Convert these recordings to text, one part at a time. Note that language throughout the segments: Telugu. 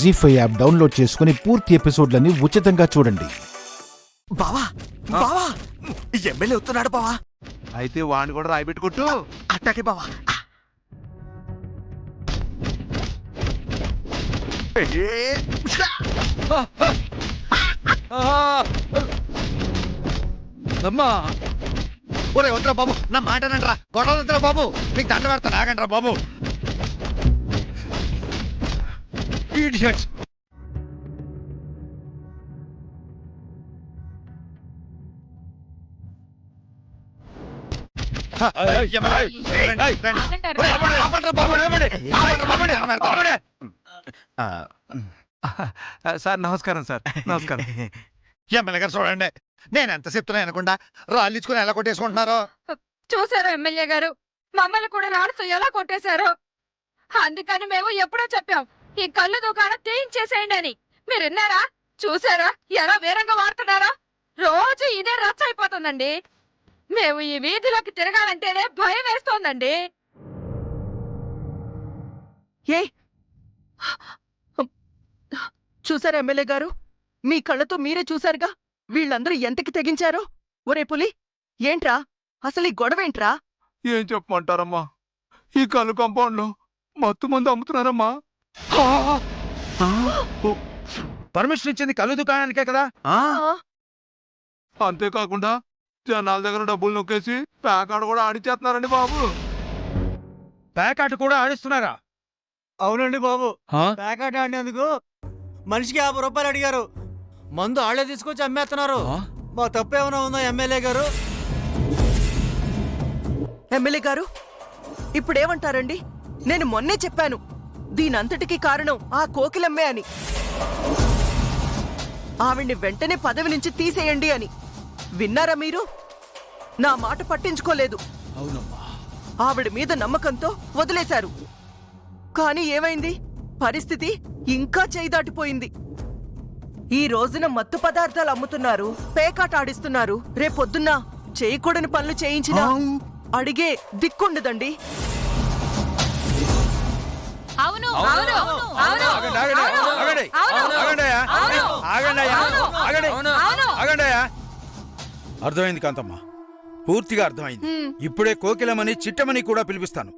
జీ5 యాప్ డౌన్లోడ్ చేసుకుని పూర్తి ఎపిసోడ్లని ఉచితంగా చూడండి. బావా బావా ఎమ్మెల్యే వస్తున్నాడు బావా. అయితే వాడిని కూడా రాయిబెట్టుకుంటూ అట్టాకే బావా. అమ్మా ఒరే వద్దురా బాబు, నా మాట నంటరా, గొడవలు వద్దురా బాబు, మీకు దండ పెడతా నాగండ్రా బాబు. సార్ నమస్కారం సార్. నమస్కారం. ఎమ్మెల్యే గారు చూడండి, నేను ఎంత చెప్తున్నా అనకుండా రాళ్ళు ఇచ్చుకుని ఎలా కొట్టేసుకుంటున్నారో చూసారు ఎమ్మెల్యే గారు, మమ్మల్ని కూడా రాడుతూ ఎలా కొట్టేశారు. అందుకని మేము ఎప్పుడో చెప్పాం, ఈ కళ్ళు దుకాణం తీయించేసేయండి అని. మీరు విన్నారా? చూసారా ఎలా వేరంగా వాడుతున్నారా? రోజు ఇదే రచ్చ అయిపోతుందండి. మేము ఈ వీధిలోకి తిరగాలంటేనే భయం వేస్తోందండి. ఏ చూసారా ఎమ్మెల్యే గారు, మీ కళ్ళతో మీరే చూశారుగా వీళ్ళందరూ ఎంతకి తెగించారో. ఒరే పులి, ఏంట్రా అసలు ఈ గొడవేంట్రా? ఏం చెప్పమంటారమ్మా, ఈ కళ్ళు కాంపౌండ్ లో మత్తు మందు అమ్ముతున్నారమ్మా. పర్మిషన్ ఇచ్చింది కళ్ళు దుకాణానికే కదా. అంతేకాకుండా జనాల దగ్గర డబ్బులు నొక్కేసి ప్యాకాడ కూడా ఆడిచేస్తున్నారండి బాబు. ప్యాకాట్ కూడా ఆడిస్తున్నారా? అవునండి బాబు, ప్యాకెట్ ఆడినందుకు మనిషికి 50 రూపాయలు అడిగారు. మందు ఆళ్లే తీసుకొచ్చి అమ్మేస్తున్నారు. మా తప్పు ఏమైనా ఉందా ఎమ్మెల్యే గారు? ఎమ్మెల్యే గారు ఇప్పుడేమంటారండి? నేను మొన్నే చెప్పాను, దీనంతటికీ కారణం ఆ కోకిలమ్మే అని. ఆవిడ్ని వెంటనే పదవి నుంచి తీసేయండి అని. విన్నారా మీరు? నా మాట పట్టించుకోలేదు. ఆవిడ మీద నమ్మకంతో వదిలేశారు. కానీ ఏమైంది? పరిస్థితి ఇంకా చేయిదాటిపోయింది. ఈ రోజున మత్తు పదార్థాలు అమ్ముతున్నారు, పేకాట ఆడిస్తున్నారు. రేపొద్దున్న చేయకూడని పనులు చేయించినా అడిగే దిక్కుండదండి. అర్థమైంది కాంతమ్మ, పూర్తిగా అర్థమైంది. ఇప్పుడే కోకిలమని చిట్టమని కూడా పిలిపిస్తాను.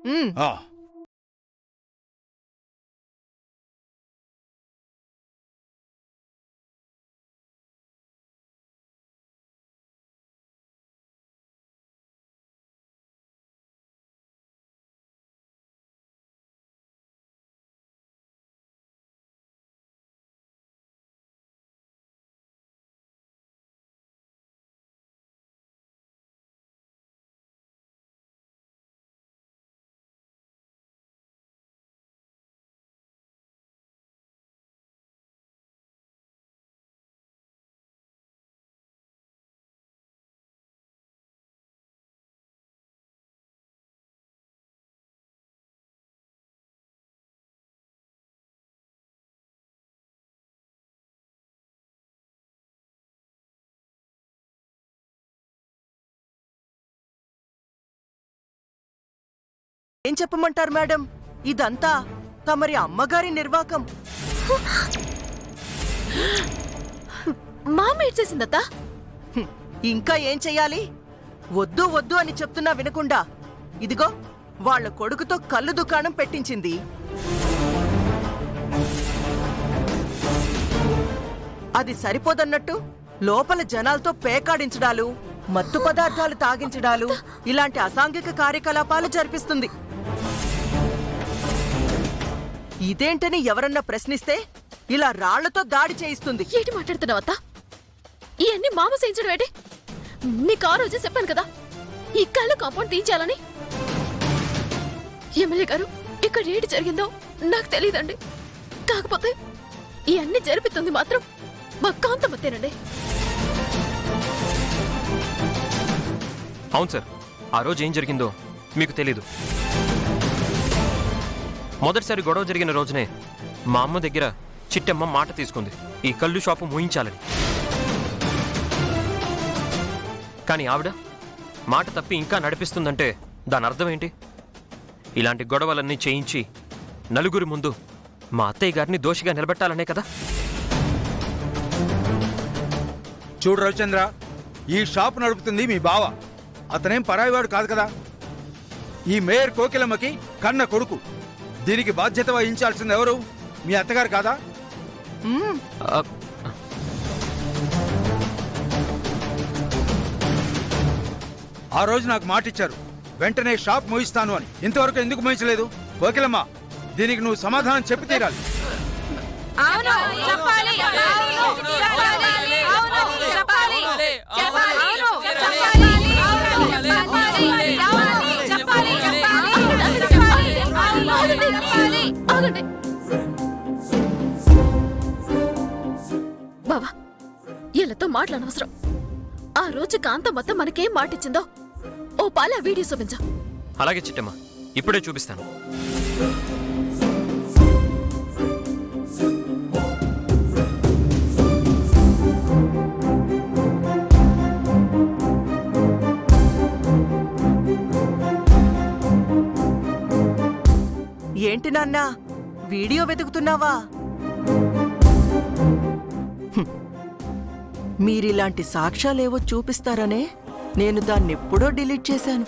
ఏం చెప్పమంటారు మేడం? ఇదంతా తమరి అమ్మగారి నిర్వాకం. మామ ఏడ్చేసిందత్తా. ఇంకా ఏం చెయ్యాలి? వద్దు వద్దు అని చెప్తున్నా వినకుండా ఇదిగో వాళ్ళ కొడుకుతో కళ్ళు దుకాణం పెట్టించింది. అది సరిపోదన్నట్టు లోపల జనాలతో పేకాడించడాలు, మత్తు పదార్థాలు తాగించడాలు, ఇలాంటి అసాంఘిక కార్యకలాపాలు జరిపిస్తుంది. ఇదేంటని ఎవరన్నా ప్రశ్నిస్తే ఇలా రాళ్లతో దాడి చేయిస్తుంది. ఏంటి మాట్లాడుతున్నావత్తా? ఇవన్నీ మామ చేయించడం ఏంటి? నీకు ఆ రోజే చెప్పాను కదా ఈ కళ్ళు కాంపౌండ్ తీయించాలని. ఎమ్మెల్యే గారు, ఇక్కడ ఏంటి జరిగిందో నాకు తెలియదండి. కాకపోతే ఇవన్నీ జరిపిస్తుంది మాత్రం మా కాంతమ్మతేనండి. అవును సార్, ఆ రోజు ఏం జరిగిందో మీకు తెలీదు. మొదటిసారి గొడవ జరిగిన రోజునే మా అమ్మ దగ్గర చిట్టమ్మ మాట తీసుకుంది ఈ కళ్ళు షాపు మూయించాలని. కానీ ఆవిడ మాట తప్పి ఇంకా నడిపిస్తుందంటే దాని అర్థం ఏంటి? ఇలాంటి గొడవలన్నీ చేయించి నలుగురి ముందు మా అత్తయ్య గారిని దోషిగా నిలబెట్టాలనే కదా. చూడు రవిచంద్ర, ఈ షాప్ నడుపుతుంది మీ బావ. అతనేం పరాయివాడు కాదు కదా. ఈ మేయర్ కోకిలమ్మకి కన్న కొడుకు. దీనికి బాధ్యత వహించాల్సింది ఎవరు? మీ అత్తగారు కాదా? ఆ, ఆ రోజు నాకు మాట ఇచ్చారు, వెంటనే షాప్ మూయిస్తాను అని. ఇంతవరకు ఎందుకు మూయించలేదు? కోకిలమ్మ, దీనికి నువ్వు సమాధానం చెప్పి తీరాలి. అవును చెప్పాలి అవును చెప్పాలి అవును చెప్పాలి చెప్పాలి అవును చెప్పాలి అవును చెప్పాలి అవును చెప్పాలి చెప్పాలి. ఆగండి బావా, వీళ్ళతో మాట్లాడనవసరం. ఆ రోజు కాంతమ్మత్త మనకేం మాటిచ్చిందో ఓ పాల వీడియో చూపించా. అలాగే చిట్టమ్మ, ఇప్పుడే చూపిస్తాను. ఏంటి నాన్నా వీడియో వెతుకుతున్నావా? హ్మ్. మీరిలాంటి సాక్ష్యాలేవో చూపిస్తారనే నేను దాన్నెప్పుడో డిలీట్ చేశాను.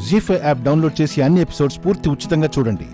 జీ5 యాప్ డౌన్లోడ్ చేసి అన్ని ఎపిసోడ్స్ పూర్తి ఉచితంగా చూడండి.